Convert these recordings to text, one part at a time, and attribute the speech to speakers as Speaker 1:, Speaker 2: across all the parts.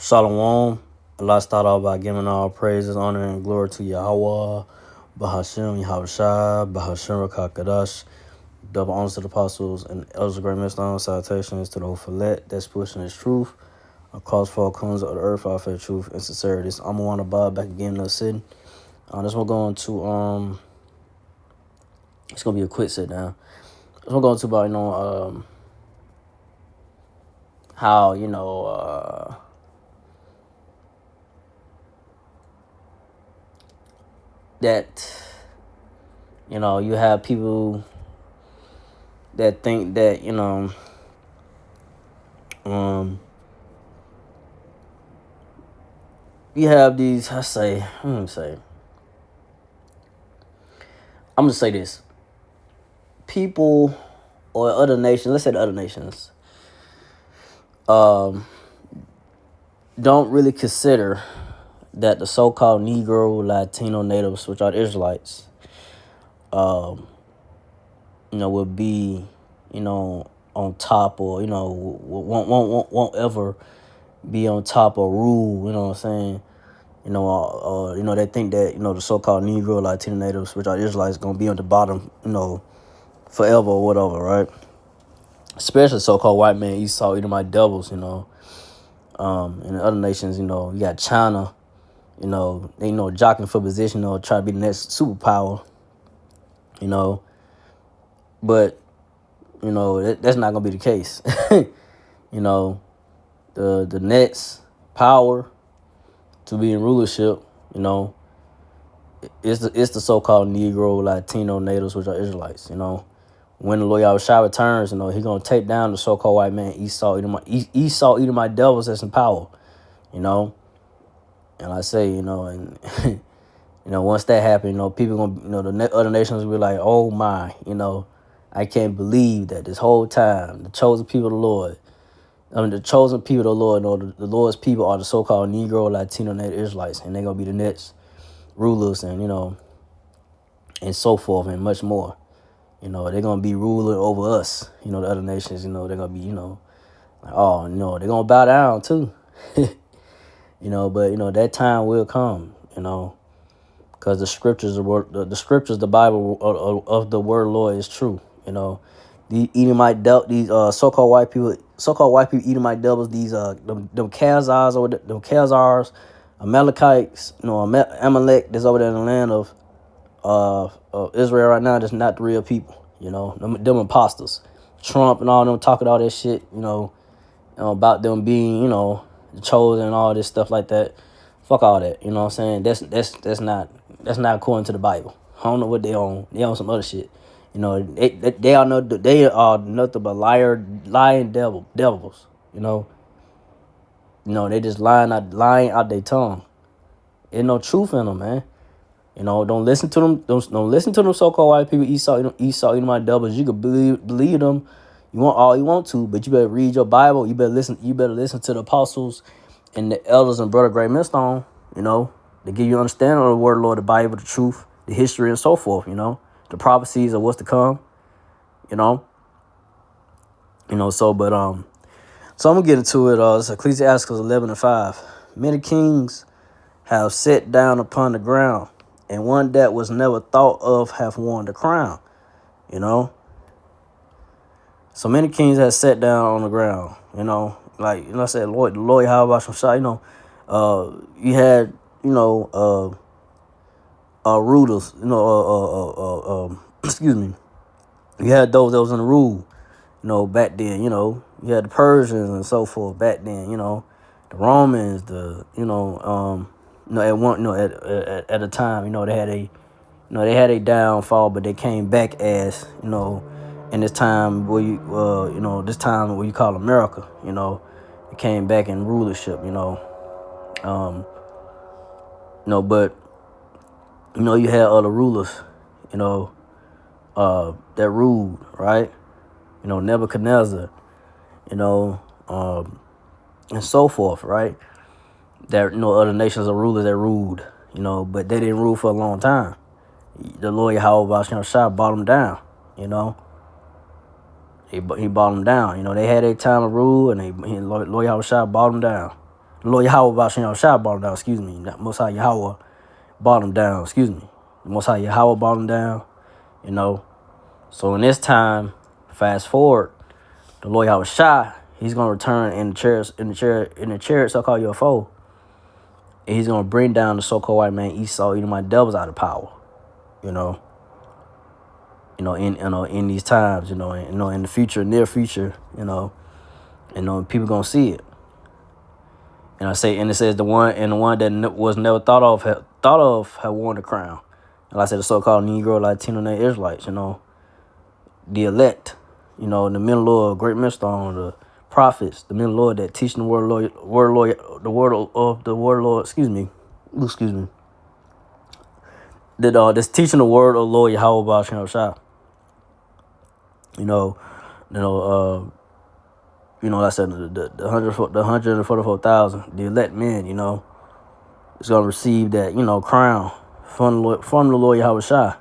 Speaker 1: Shalom. Allah start off by giving all praises, honor, and glory to Yahweh, Bahashem, Yahushua, Bahashem, Rakakadash. Double honors to the apostles and elders of great millstone. Salutations to the Ophelet that's pushing his truth across four corners of the earth, our faith, truth, and sincerity. I'm going to Bob back again in the city. This one going to it's gonna be a quick sit down. This one going to about how that you have people that think that you have these. I'm gonna say this. People or other nations, let's say the other nations, don't really consider that the so-called Negro, Latino natives, which are the Israelites, will be, on top, or won't ever be on top or rule. You know what I'm saying? They think that the so-called Negro, Latino natives, which are Israelites, gonna be on the bottom, forever or whatever, right? Especially so-called white man, Esau, Edomite devils, and the other nations, you got China, they jockeying for position, try to be the next superpower, but that's not gonna be the case. The next power to be in rulership, it's the so-called Negro, Latino natives, which are Israelites. When the Lord Yahushua returns, he gonna take down the so-called white man, Esau, Edomite devils that's in power, And I say, and once that happens, people gonna, the other nations will be like, oh my, I can't believe that this whole time the chosen people of the Lord, the chosen people of the Lord, the Lord's people are the so-called Negro, Latino, Native Israelites, and they're gonna be the next rulers, and and so forth, and much more. They're gonna be ruling over us. The other nations. They're gonna be, like, oh no, they're gonna bow down too. But that time will come. Because the scriptures, the Bible of the word Lord is true. The Edomite these so-called white people, Edomite devils, these them Khazars or them Khazars, Amalekites, Amalek that's over there in the land of Israel right now. That's not the real people. Them imposters. Trump and all them talking all that shit. About them being the chosen and all this stuff like that. Fuck all that. You know what I'm saying? That's not according to the Bible. I don't know what they on. They on some other shit. They are nothing but lying devils. They just lying out their tongue. There's no truth in them, man. Don't listen to them. Don't listen to them so-called white people. Esau, my devils. You can believe them. You want all you want to, but you better read your Bible. You better listen. You better listen to the apostles and the elders and brother Great Millstone. They give you understanding of the word of the Lord, the Bible, the truth, the history, and so forth. The prophecies of what's to come. So So I'm gonna get into it. It's Ecclesiastes 11:5. Many kings have sat down upon the ground, and one that was never thought of have worn the crown. So many kings have sat down on the ground. Like I said, the Lord, how about some shot? You had rulers. Excuse me. You had those that was in the rule. Back then. You had the Persians and so forth back then. The Romans. At one. At a time. They had a downfall, but they came back as in this time where this time where you call America. It came back in rulership. But you had other rulers. That ruled, right? Nebuchadnezzar. And so forth, right? That other nations of rulers that ruled. But they didn't rule for a long time. The Lord Yahweh brought them down. He brought them down. They had their time of rule, and Lord Yahushua brought them down. The Lord Yahweh Bashem Yahushua brought him down, excuse me. Most High Yahweh brought him down, excuse me. The Most High Yahweh brought him down, you know. So in this time, fast forward, the Lord Yahushua, he's gonna return in the chariot so-called UFO, and he's gonna bring down the so-called white man Esau, my devils out of power, you know. In these times, in the future, near future, people gonna see it. And it says the one that was never thought of had worn the crown. And like I said, the so-called Negro, Latino, and Israelites, the elect, the men of the Lord, great millstone, the prophets, the men of the Lord that teaching the word of the word of Lord, excuse me, that's teaching the word of Lord Yahweh Ba'ashem Shah. Like I said, the 144,000, the elect men, is gonna receive that, crown from the Lord Yahweh Shah.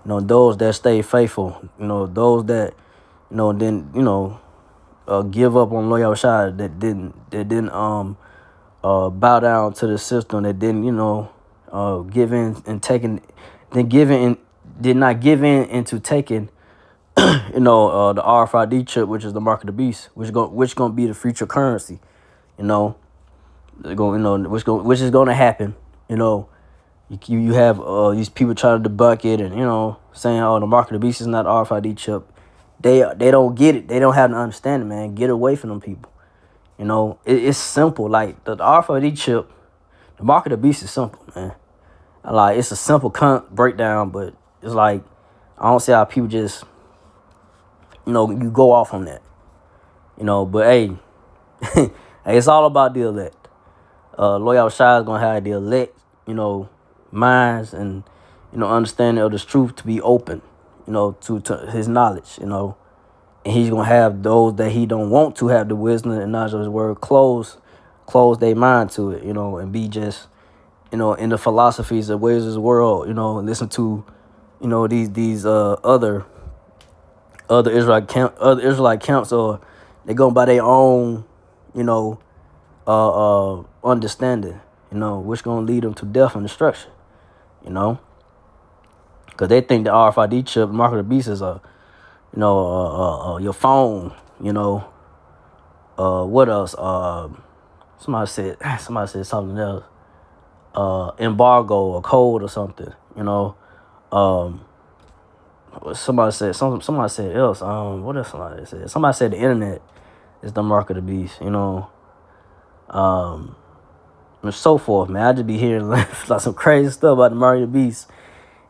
Speaker 1: Those that stay faithful, those that, give up on Lord Yahweh Shah, that didn't bow down to the system, that didn't, give in and taking, did not give in into taking the RFID chip, which is the mark of the beast, which gonna be the future currency, which is gonna happen. You have these people trying to debunk it, and saying, "Oh, the mark of the beast is not the RFID chip." They don't get it. They don't have an understanding, man. Get away from them people. It's simple. Like the RFID chip, the mark of the beast is simple, man. Like it's a simple breakdown, but it's like I don't see how people just. You go off on that. But hey, hey, it's all about the elect. Lord Yahushua is gonna have the elect, minds and understanding of this truth to be open, to his knowledge, and he's gonna have those that he don't want to have the wisdom and knowledge of his word close their mind to it, and be just, in the philosophies and ways of this world, listen to, these other Israelite camps, or they go by their own, understanding, which gonna lead them to death and destruction, because they think the RFID chip, mark of the beast, is your phone, what else? Somebody said something else, embargo or code or something, Somebody said else. What else somebody said? Somebody said the internet is the mark of the beast, and so forth, man. I just be hearing like some crazy stuff about the mark of the beast,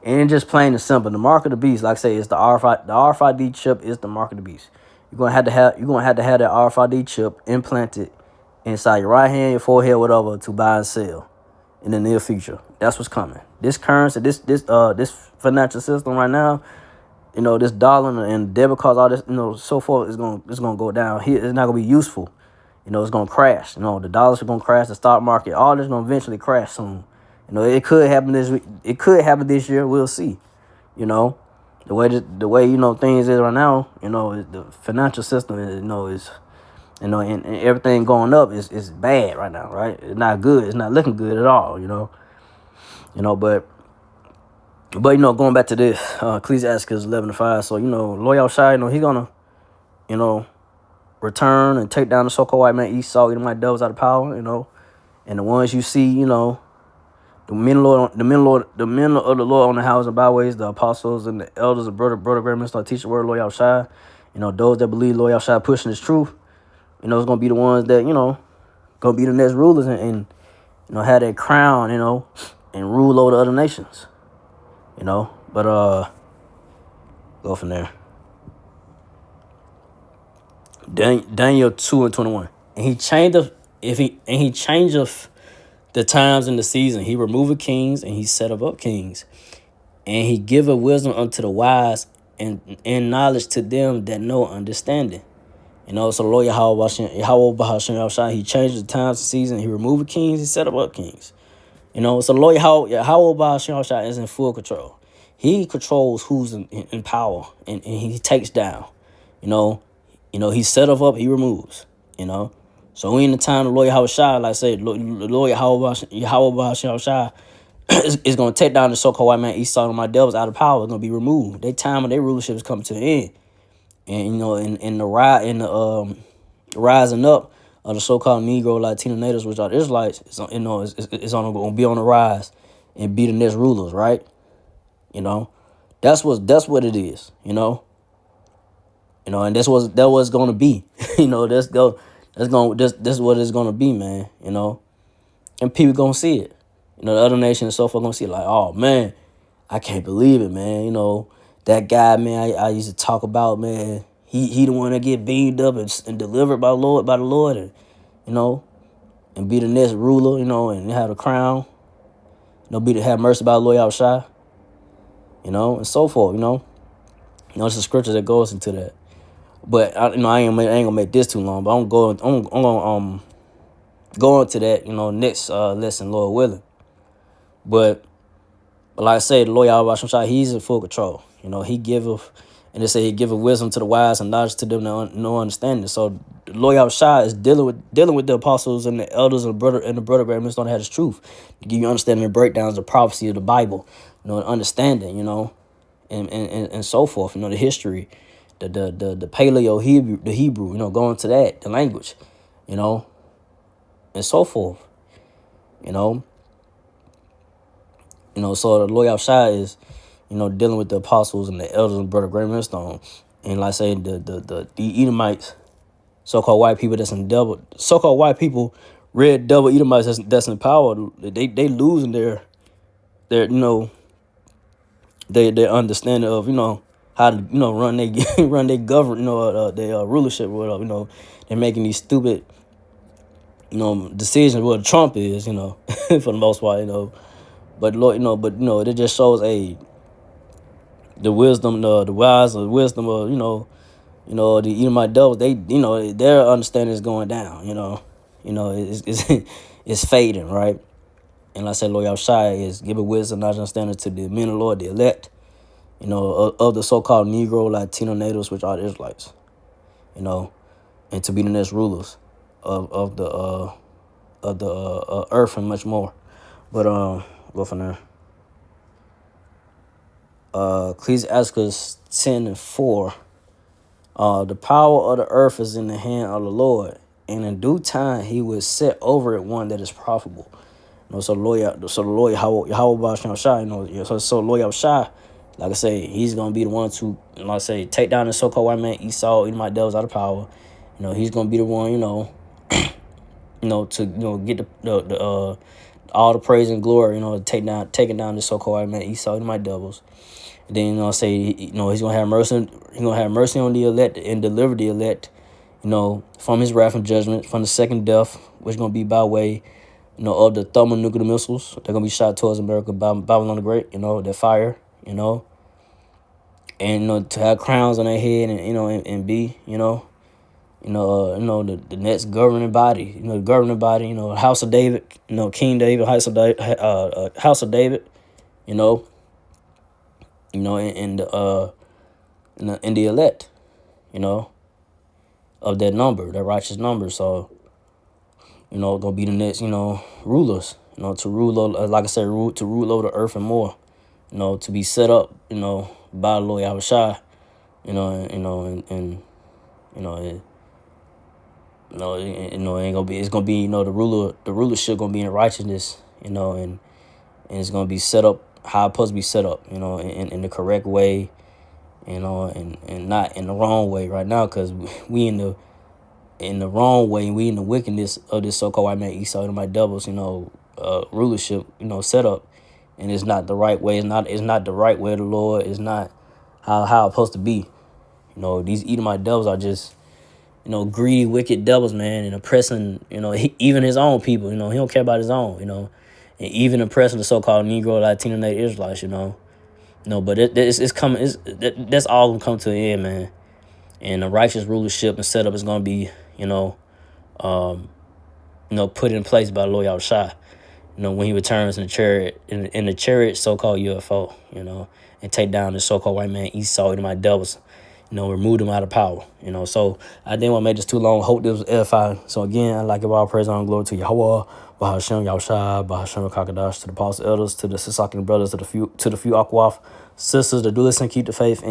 Speaker 1: and just plain and simple. The mark of the beast, like I say, is the RFID. The RFID chip is the mark of the beast. You're gonna have to have that RFID chip implanted inside your right hand, your forehead, whatever, to buy and sell in the near future. That's what's coming. This currency, this financial system right now. This dollar and debit cards, all this, so forth, is gonna go down. Here, it's not gonna be useful. It's gonna crash. The dollars are gonna crash. The stock market, all this gonna eventually crash soon. It could happen this week. It could happen this year. We'll see. The way things is right now. The financial system, is and everything going up is bad right now. Right? It's not good. It's not looking good at all. But going back to this, Ecclesiastes 11:5. So Lord Yahushua, he's gonna, return and take down the so-called white man Esau, my devils out of power, and the ones you see, the men of the Lord on the houses and byways, the apostles and the elders, the brother, grandmen start teaching the word of Lord Yahushua. Those that believe Lord Yahushua pushing his truth, it's gonna be the ones that gonna be the next rulers and have that crown, and rule over the other nations. But go from there. Daniel 2:21. And he changeth the times and the season. He removeth kings and he setteth up kings. And he giveth wisdom unto the wise and knowledge to them that know understanding. So Lord Yahweh Bahashem, he changes the times and season. He removeth kings, he set up kings. So Lord Yahweh is in full control. He controls who's in power, and he takes down. He set up, he removes. So we in the time of Lord Yahweh Shai, like I said, Lord Yahweh Shai is going to take down the so-called white man Esau and my devils out of power. It's going to be removed. Their time of their rulership is coming to an end. And, you know, in the rising up of the so-called Negro Latino natives, which are the Israelites, it's going to be on the rise and be the next rulers, right? You know, that's what it is, you know. You know, and that's what it's gonna be. You know, this what it's gonna be, man. You know, and people gonna see it. You know, the other nations and so forth gonna see it like, oh man, I can't believe it, man. You know, that guy, man, I used to talk about, man. He the one that get beamed up and delivered by the Lord, and you know, and be the next ruler, you know, and have the crown. You know, have mercy by the Lord Yahushua, you know, and so forth. You know, it's a scripture that goes into that. But I ain't gonna make this too long. But I'm gonna go into that, you know, next lesson, Lord willing. But like I said, the Lord Yahweh Shai, he's in full control. You know, he giveth, and they say he giveth wisdom to the wise and knowledge to them that no understanding. So the Lord Yahweh Shai is dealing with the apostles and the elders and the brother Grand Minister that has truth to give you understanding and breakdowns of prophecy of the Bible, you know, and understanding, you know, and so forth. You know, the history. The Paleo Hebrew, you know, going to that, the language, you know, and so forth, you know. So the Lord Yahushua is, you know, dealing with the apostles and the elders and brother Great Millstone, and like I say, the Edomites, so-called white people so-called white people, red double Edomites that's in power, they losing their you know, their understanding of, you know, how to, you know, run their government, you know, their rulership or whatever. You know, they're making these stupid, you know, decisions. What Trump is, you know, for the most part, you know. But Lord, it just shows the wisdom, the wise, the wisdom of, you know, the Edomite devils. They, you know, their understanding is going down. It's fading, right? And like I said, Lord Yahushua is giving wisdom, knowledge, understanding to the men of the Lord, the elect, you know, of the so-called Negro Latino natives, which are the Israelites, you know, and to be the next rulers of the earth and much more. But go from there. Ecclesiastes 10:4. The power of the earth is in the hand of the Lord, and in due time he will set over it one that is profitable. You know, so the Lord Yahweh Shai, you know, so Lord Yahushua, like I say, he's gonna be the one to, like I say, take down the so-called white man Esau, my devils out of power. You know, he's gonna be the one, you know, to, you know, get the all the praise and glory, you know, taking down the so-called white man Esau, my devils. And then, you know, say, you know, he's gonna have mercy. He's gonna have mercy on the elect and deliver the elect, you know, from his wrath and judgment, from the second death, which is gonna be by way, you know, of the thermonuclear missiles. They're gonna be shot towards America by Babylon the Great. You know, that fire. You know, and, you know, to have crowns on their head, and, you know, and be, you know, the next governing body. You know, the governing body. You know, House of David. You know, King David, House of David. You know. You know, and the elect, you know, of that number, that righteous number. So, you know, gonna be the next, you know, rulers, you know, to rule over, like I said, to rule over the earth and more, you know, to be set up, you know, by the Lord Yahushua, you know, and you know, ain't gonna be, it's gonna be, you know, the rulership gonna be in righteousness, you know, and it's gonna be set up how it's supposed to be set up, you know, in the correct way, you know, and not in the wrong way right now, because we in the wrong way, we in the wickedness of this so-called white man Esau and my devils, you know, rulership, you know, set up, and it's not the right way. It's not the right way of the Lord. It's not how it's supposed to be. You know, these Edomite devils are just, you know, greedy, wicked devils, man, and oppressing, you know, even his own people. You know, he don't care about his own, you know, and even oppressing the so-called Negro, Latino, Native Israelites, you know. No, but it's coming. That's all gonna come to an end, man. And the righteous rulership and setup is gonna be, you know, put in place by the Lord Yahushua. You know, when he returns in the chariot, in the chariot, so-called UFO, you know, and take down the so-called white man Esau and my devils, remove them out of power. So I didn't want to make this too long. Hope this was edifying. So again, I'd like to give all praise and glory to Yahweh, Bahashem, Yahushua, Bahashem, Kakadash, to the apostle elders, to the Sasaki brothers, to the few Aquaf sisters that do listen, keep the faith.